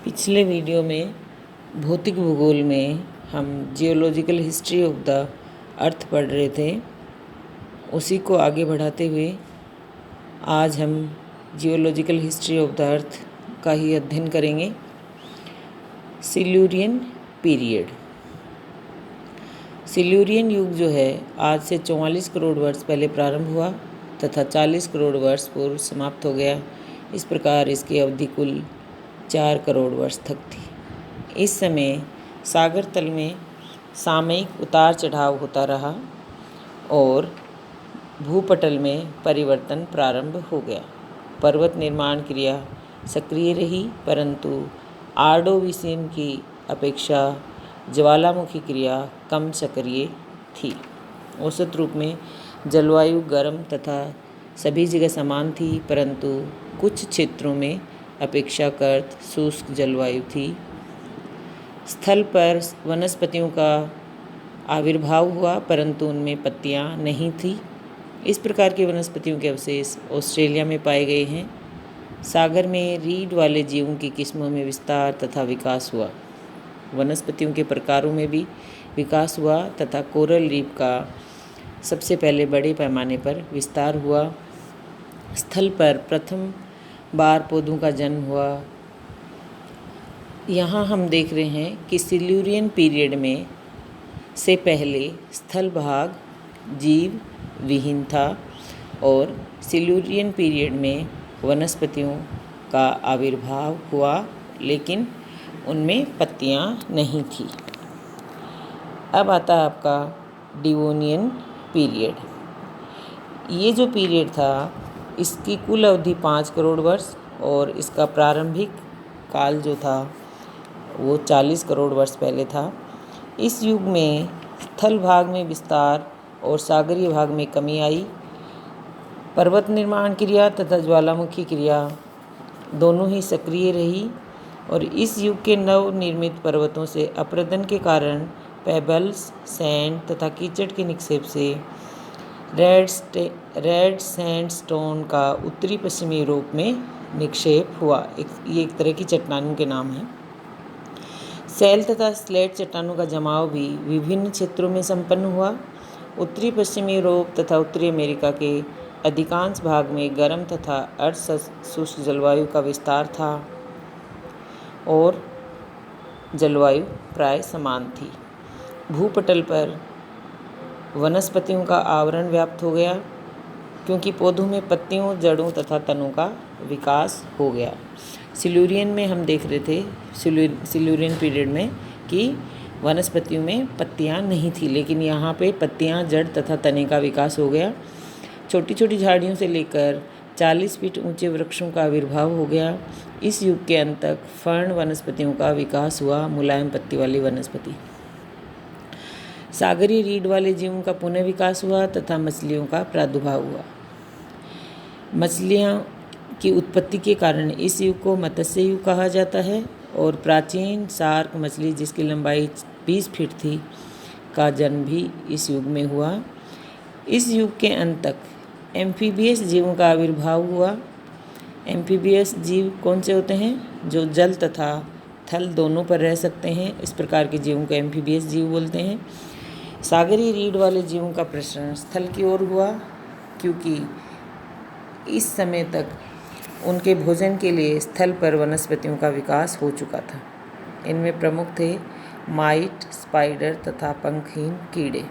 पिछले वीडियो में भौतिक भूगोल में हम geological history of the earth पढ़ रहे थे। उसी को आगे बढ़ाते हुए आज हम geological history of the earth का ही अध्ययन करेंगे। Silurian period. सिल्यूरियन युग जो है आज से 44 करोड़ वर्ष पहले प्रारंभ हुआ तथा 40 करोड़ वर्ष पूर्व समाप्त हो गया। इस प्रकार इसकी अवधि कुल 4 करोड़ वर्ष तक थी। इस समय सागर तल में सामयिक उतार चढ़ाव होता रहा और भूपटल में परिवर्तन प्रारंभ हो गया। पर्वत निर्माण क्रिया सक्रिय रही, परंतु आर्डोविसियन की अपेक्षा ज्वालामुखी क्रिया कम सक्रिय थी। औसत रूप में जलवायु गर्म तथा सभी जगह समान थी, परंतु कुछ क्षेत्रों में अपेक्षाकृत शुष्क जलवायु थी। स्थल पर वनस्पतियों का आविर्भाव हुआ, परंतु उनमें पत्तियां नहीं थीं। इस प्रकार की वनस्पतियों के अवशेष ऑस्ट्रेलिया में पाए गए हैं। सागर में रीढ़ वाले जीवों की किस्मों में विस्तार तथा विकास हुआ। वनस्पतियों के प्रकारों में भी विकास हुआ तथा कोरल रीफ का सबसे पहले बड़े पैमाने पर विस्तार हुआ। स्थल पर प्रथम बार पौधों का जन्म हुआ। यहाँ हम देख रहे हैं कि सिल्यूरियन पीरियड में से पहले स्थल भाग जीव विहीन था और सिल्यूरियन पीरियड में वनस्पतियों का आविर्भाव हुआ, लेकिन उनमें पत्तियां नहीं थी। अब आता है आपका डिवोनियन पीरियड। ये जो पीरियड था इसकी कुल अवधि 5 करोड़ वर्ष और इसका प्रारंभिक काल जो था वो 40 करोड़ वर्ष पहले था। इस युग में स्थल भाग में विस्तार और सागरीय भाग में कमी आई। पर्वत निर्माण क्रिया तथा ज्वालामुखी क्रिया दोनों ही सक्रिय रही और इस युग के नव निर्मित पर्वतों से अपरदन के कारण पेबल्स, सैंड तथा कीचड़ के निक्षेप से रेड सैंडस्टोन का उत्तरी पश्चिमी यूरोप में निक्षेप हुआ। ये एक तरह की चट्टानों के नाम हैं। सैल तथा स्लेट चट्टानों का जमाव भी विभिन्न क्षेत्रों में संपन्न हुआ। उत्तरी पश्चिमी यूरोप तथा उत्तरी अमेरिका के अधिकांश भाग में गर्म तथा अर्ध शुष्क जलवायु का विस्तार था और जलवायु प्राय समान थी। भूपटल पर वनस्पतियों का आवरण व्याप्त हो गया, क्योंकि पौधों में पत्तियों, जड़ों तथा तनों का विकास हो गया। सिल्यूरियन में हम देख रहे थे सिल्यूरियन पीरियड में कि वनस्पतियों में पत्तियां नहीं थी, लेकिन यहाँ पे पत्तियां, जड़ तथा तने का विकास हो गया। छोटी छोटी झाड़ियों से लेकर 40 फीट ऊंचे वृक्षों का आविर्भाव हो गया। इस युग के अंत तक फर्न वनस्पतियों का विकास हुआ, मुलायम पत्ती वाली वनस्पति। सागरीय रीढ़ वाले जीवों का पुनः विकास हुआ तथा मछलियों का प्रादुर्भाव हुआ। मछलियों की उत्पत्ति के कारण इस युग को मत्स्य युग कहा जाता है और प्राचीन शार्क मछली, जिसकी लंबाई 20 फीट थी, का जन्म भी इस युग में हुआ। इस युग के अंत तक एम्फीबियस जीवों का आविर्भाव हुआ। एम्फीबियस जीव कौन से होते हैं? जो जल तथा थल दोनों पर रह सकते हैं। इस प्रकार के जीवों को एम्फीबियस जीव बोलते हैं। सागरीय रीढ़ वाले जीवों का प्रसरण स्थल की ओर हुआ, क्योंकि इस समय तक उनके भोजन के लिए स्थल पर वनस्पतियों का विकास हो चुका था। इनमें प्रमुख थे माइट, स्पाइडर तथा पंखहीन कीड़े।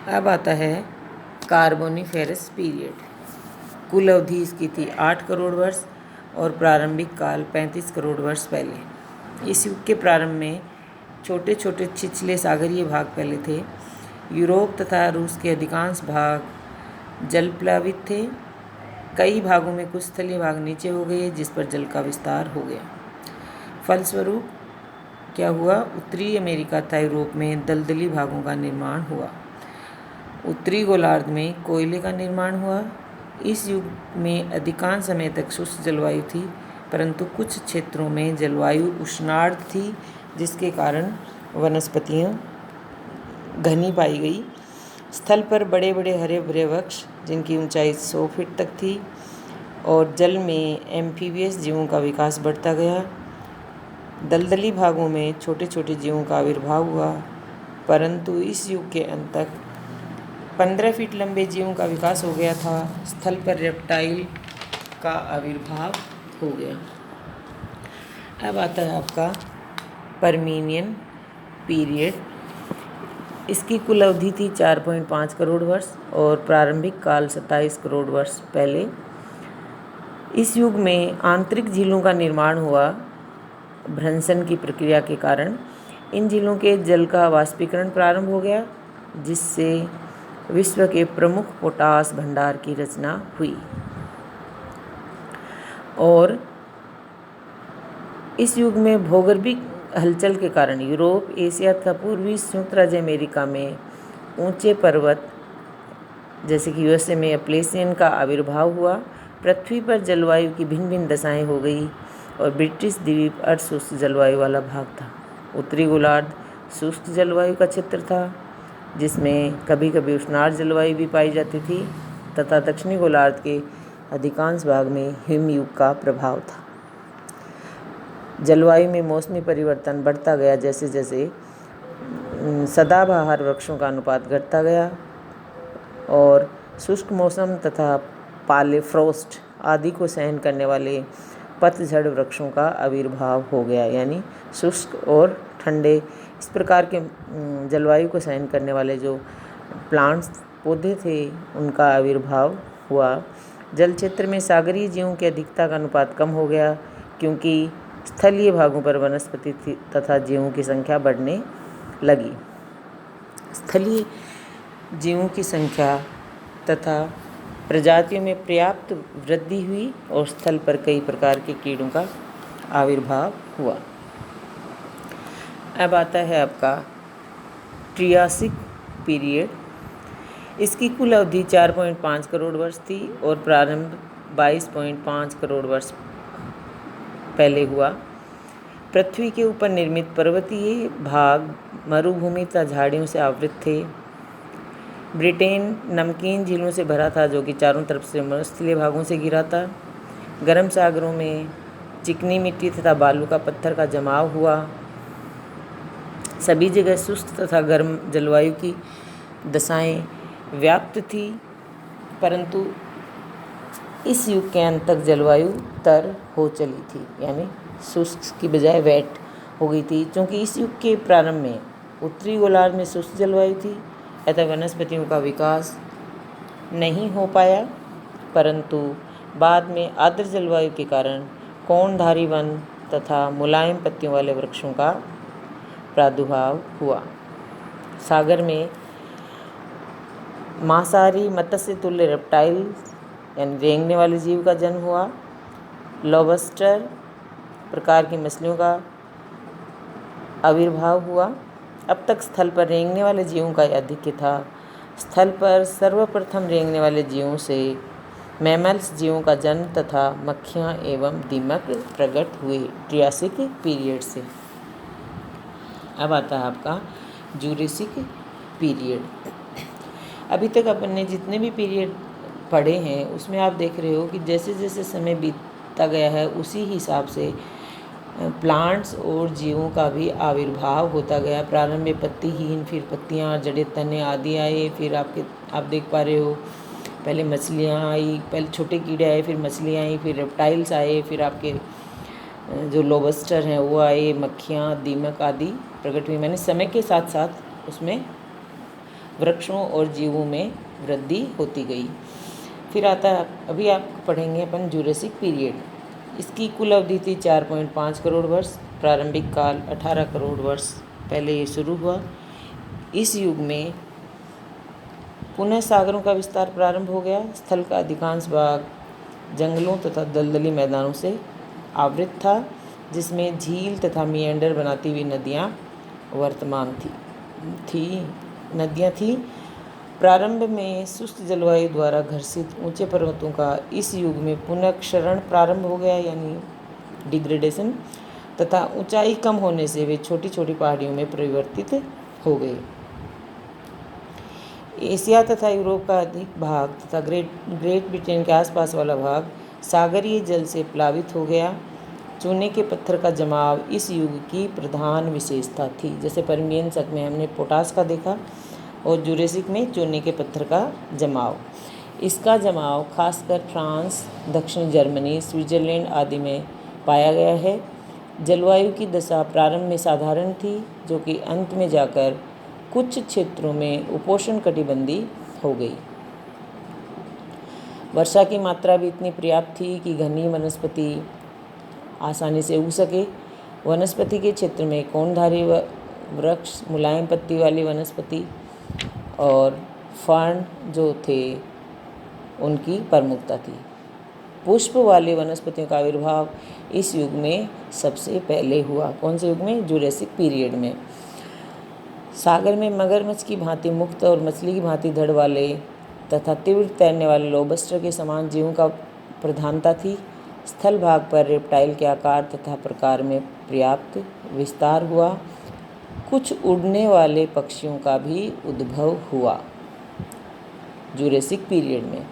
अब आता है कार्बोनिफेरस पीरियड। कुल अवधि इसकी थी 8 करोड़ वर्ष और प्रारंभिक काल 35 करोड़ वर्ष पहले। इस युग के प्रारंभ में छोटे छोटे छिछले सागरीय भाग फैले थे। यूरोप तथा रूस के अधिकांश भाग जलप्लावित थे। कई भागों में कुछ स्थलीय भाग नीचे हो गए, जिस पर जल का विस्तार हो गया। फलस्वरूप क्या हुआ? उत्तरी अमेरिका तथा यूरोप में दलदली भागों का निर्माण हुआ। उत्तरी गोलार्ध में कोयले का निर्माण हुआ। इस युग में अधिकांश समय तक शुष्क जलवायु थी, परंतु कुछ क्षेत्रों में जलवायु उष्णार्ध थी, जिसके कारण वनस्पतियाँ घनी पाई गई। स्थल पर बड़े बड़े हरे भरे वृक्ष, जिनकी ऊंचाई 100 फीट तक थी, और जल में एम्फीबियस जीवों का विकास बढ़ता गया। दलदली भागों में छोटे छोटे जीवों का आविर्भाव हुआ, परंतु इस युग के अंत तक 15 फीट लंबे जीवों का विकास हो गया था। स्थल पर रेप्टाइल का आविर्भाव हो गया। अब आता है आपका परमीनियन पीरियड। इसकी कुल अवधि थी 4.5 करोड़ वर्ष और प्रारंभिक काल 27 करोड़ वर्ष पहले। इस युग में आंतरिक झीलों का निर्माण हुआ। भ्रंशन की प्रक्रिया के कारण इन झीलों के जल का वाष्पीकरण प्रारंभ हो गया, जिससे विश्व के प्रमुख पोटास भंडार की रचना हुई। और इस युग में भौगोलिक हलचल के कारण यूरोप, एशिया तथा पूर्वी संयुक्त राज्य अमेरिका में ऊंचे पर्वत जैसे कि यूएसए में एप्लेसियन का आविर्भाव हुआ। पृथ्वी पर जलवायु की भिन्न भिन्न दशाएं हो गई और ब्रिटिश द्वीप अर्धशुष्क जलवायु वाला भाग था। उत्तरी गोलार्ध शुष्क जलवायु का क्षेत्र था, जिसमें कभी कभी उष्णार्ध जलवायु भी पाई जाती थी, तथा दक्षिणी गोलार्ध के अधिकांश भाग में हिमयुग का प्रभाव था। जलवायु में मौसमी परिवर्तन बढ़ता गया जैसे जैसे सदाबहार वृक्षों का अनुपात घटता गया और शुष्क मौसम तथा पालेफ्रोस्ट आदि को सहन करने वाले पतझड़ वृक्षों का आविर्भाव हो गया, यानी शुष्क और ठंडे इस प्रकार के जलवायु को सहन करने वाले जो प्लांट्स पौधे थे उनका आविर्भाव हुआ। जल क्षेत्र में सागरीय जीवों की अधिकता का अनुपात कम हो गया, क्योंकि स्थलीय भागों पर वनस्पति तथा जीवों की संख्या बढ़ने लगी। स्थलीय जीवों की संख्या तथा प्रजातियों में पर्याप्त वृद्धि हुई और स्थल पर कई प्रकार के कीड़ों का आविर्भाव हुआ। अब आता है आपका ट्रियासिक पीरियड। इसकी कुल अवधि 4.5 करोड़ वर्ष थी और प्रारंभ 22.5 करोड़ वर्ष पहले हुआ। पृथ्वी के ऊपर निर्मित पर्वतीय भाग मरुभूमि तथा झाड़ियों से आवृत थे। ब्रिटेन नमकीन झीलों से भरा था, जो कि चारों तरफ से मरुस्थलीय भागों से घिरा था। गर्म सागरों में चिकनी मिट्टी तथा बालू का पत्थर का जमाव हुआ। सभी जगह शुष्क तथा गर्म जलवायु की दशाएं व्याप्त थी, परंतु इस युग के अंत तक जलवायु तर हो चली थी, यानी शुष्क की बजाय वेट हो गई थी। क्योंकि इस युग के प्रारंभ में उत्तरी गोलार्ध में शुष्क जलवायु थी, अतः वनस्पतियों का विकास नहीं हो पाया, परंतु बाद में आर्द्र जलवायु के कारण कोणधारी वन तथा मुलायम पत्तियों वाले वृक्षों का प्रादुर्भाव हुआ। सागर में मांसाहारी मत्स्य तुल्य रेप्टाइल यानी रेंगने वाले जीव का जन्म हुआ। लॉबस्टर प्रकार की मछलियों का आविर्भाव हुआ। अब तक स्थल पर रेंगने वाले जीवों का आधिक्य था। स्थल पर सर्वप्रथम रेंगने वाले जीवों से मैमल्स जीवों का जन्म तथा मक्खियाँ एवं दीमक प्रकट हुए ट्रियासिक पीरियड से। अब आता है आपका जूरेसिक पीरियड। अभी तक अपन ने जितने भी पीरियड पढ़े हैं उसमें आप देख रहे हो कि जैसे जैसे समय बीतता गया है उसी हिसाब से प्लांट्स और जीवों का भी आविर्भाव होता गया। प्रारंभ में पत्तीहीन, फिर पत्तियाँ, जड़े, तने आदि आए। फिर आप देख पा रहे हो पहले मछलियाँ आई, पहले छोटे कीड़े आए, फिर मछलियाँ आई, फिर रेप्टाइल्स आए, फिर आपके जो लोबस्टर हैं वो आए, मक्खियाँ, दीमक आदि प्रकट हुई। मैंने समय के साथ साथ उसमें वृक्षों और जीवों में वृद्धि होती गई। फिर आता है अभी आप पढ़ेंगे अपन जूरेसिक पीरियड। इसकी कुल अवधि थी 4.5 करोड़ वर्ष। प्रारंभिक काल 18 करोड़ वर्ष पहले ये शुरू हुआ। इस युग में पुनः सागरों का विस्तार प्रारंभ हो गया। स्थल का अधिकांश भाग जंगलों तथा दलदली मैदानों से आवृत था, जिसमें झील तथा मिएंडर बनाती हुई नदियाँ वर्तमान नदियाँ थी। प्रारंभ में शुष्क जलवायु द्वारा घर्षित ऊंचे पर्वतों का इस युग में पुनः क्षरण प्रारंभ हो गया, यानी डिग्रेडेशन, तथा ऊंचाई कम होने से वे छोटी छोटी पहाड़ियों में परिवर्तित हो गए। एशिया तथा यूरोप का अधिक भाग तथा ग्रेट ब्रिटेन के आसपास वाला भाग सागरीय जल से प्लावित हो गया। चूने के पत्थर का जमाव इस युग की प्रधान विशेषता थी। जैसे परमियन शक में हमने पोटास का देखा और जुरेसिक में चूने के पत्थर का जमाव। इसका जमाव खासकर फ्रांस, दक्षिण जर्मनी, स्विट्जरलैंड आदि में पाया गया है। जलवायु की दशा प्रारंभ में साधारण थी, जो कि अंत में जाकर कुछ क्षेत्रों में उपोष्णकटिबंधीय हो गई। वर्षा की मात्रा भी इतनी पर्याप्त थी कि घनी वनस्पति आसानी से उग सके। वनस्पति के क्षेत्र में कोणधारी वृक्ष, मुलायम पत्ती वाली वनस्पति और फर्न जो थे उनकी प्रमुखता थी। पुष्प वाली वनस्पतियों का आविर्भाव इस युग में सबसे पहले हुआ। कौन से युग में? जुरेसिक पीरियड में। सागर में मगरमच्छ की भांति मुक्त और मछली की भांति धड़ वाले तथा तीव्र तैरने वाले लोबस्टर के समान जीवों का प्रधानता थी। स्थल भाग पर रेप्टाइल के आकार तथा प्रकार में पर्याप्त विस्तार हुआ। कुछ उड़ने वाले पक्षियों का भी उद्भव हुआ जुरेसिक पीरियड में।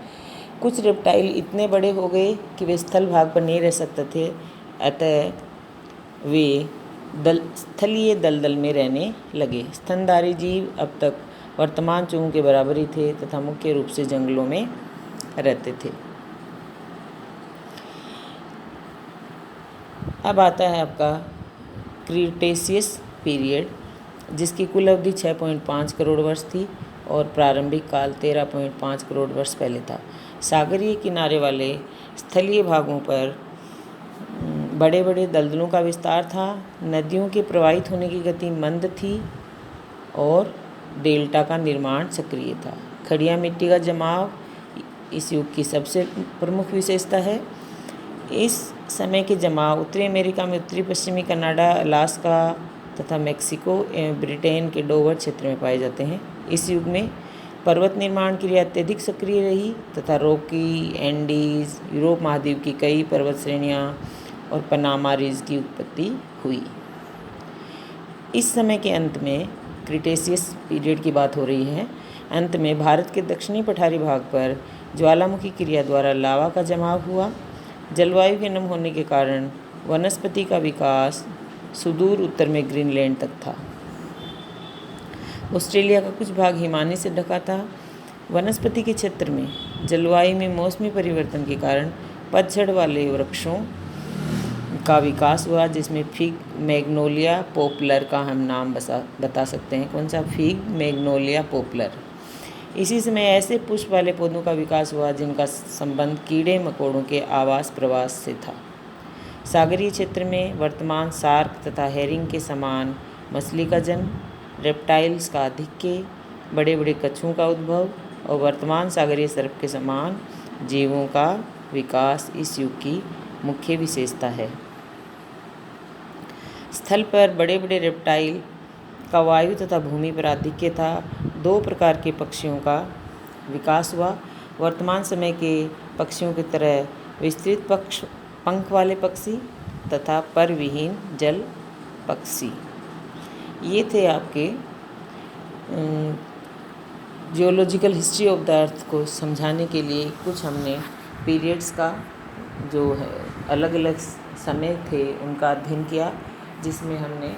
कुछ रेप्टाइल इतने बड़े हो गए कि वे स्थल भाग पर नहीं रह सकते थे, अतः वे स्थलीय दलदल में रहने लगे। स्तनधारी जीव अब तक वर्तमान चूहों के बराबर ही थे तथा मुख्य रूप से जंगलों में रहते थे। अब आता है आपका क्रीटेशियस पीरियड, जिसकी कुल अवधि 6.5 करोड़ वर्ष थी और प्रारंभिक काल 13.5 करोड़ वर्ष पहले था। सागरीय किनारे वाले स्थलीय भागों पर बड़े बड़े दलदलों का विस्तार था। नदियों के प्रवाहित होने की गति मंद थी और डेल्टा का निर्माण सक्रिय था। खड़िया मिट्टी का जमाव इस युग की सबसे प्रमुख विशेषता है। इस समय के जमाव उत्तरी अमेरिका में उत्तरी पश्चिमी कनाडा, अलास्का तथा मेक्सिको एवं ब्रिटेन के डोवर क्षेत्र में पाए जाते हैं। इस युग में पर्वत निर्माण क्रिया अत्यधिक सक्रिय रही तथा रॉकी, एंडीज, यूरोप महाद्वीप की कई पर्वत श्रेणियाँ और पनामा रिज की उत्पत्ति हुई। इस समय के अंत में क्रीटेशियस पीरियड की बात हो रही है। अंत में भारत के दक्षिणी पठारी भाग पर ज्वालामुखी क्रिया द्वारा लावा का जमाव हुआ। जलवायु के नम होने के कारण वनस्पति का विकास सुदूर उत्तर में ग्रीनलैंड तक था। ऑस्ट्रेलिया का कुछ भाग हिमानी से ढका था। वनस्पति के क्षेत्र में जलवायु में मौसमी परिवर्तन के कारण पतझड़ वाले वृक्षों का विकास हुआ, जिसमें फिग, मैग्नोलिया, पॉपुलर का हम नाम बता सकते हैं। कौन सा? Fig, Magnolia, popular. इसी समय ऐसे पुष्प वाले पौधों का विकास हुआ जिनका संबंध कीड़े मकोड़ों के आवास प्रवास से था। सागरीय क्षेत्र में वर्तमान शार्क तथा हेरिंग के समान मछली का जन्म, रेप्टाइल्स का आधिक्य, बड़े बड़े कछुओं का उद्भव और वर्तमान सागरीय सर्प के समान जीवों का विकास इस युग की मुख्य विशेषता है। स्थल पर बड़े बड़े रेप्टाइल का वायु तथा भूमि पर आधिक्य था। 2 प्रकार के पक्षियों का विकास हुआ। वर्तमान समय के पक्षियों की तरह विस्तृत पंख वाले पक्षी तथा पर विहीन जल पक्षी। ये थे आपके geological history of the earth को समझाने के लिए कुछ हमने पीरियड्स का जो है अलग अलग समय थे उनका अध्ययन किया, जिसमें हमने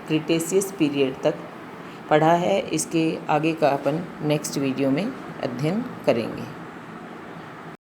क्रीटेशियस पीरियड तक पढ़ा है। इसके आगे का अपन नेक्स्ट वीडियो में अध्ययन करेंगे।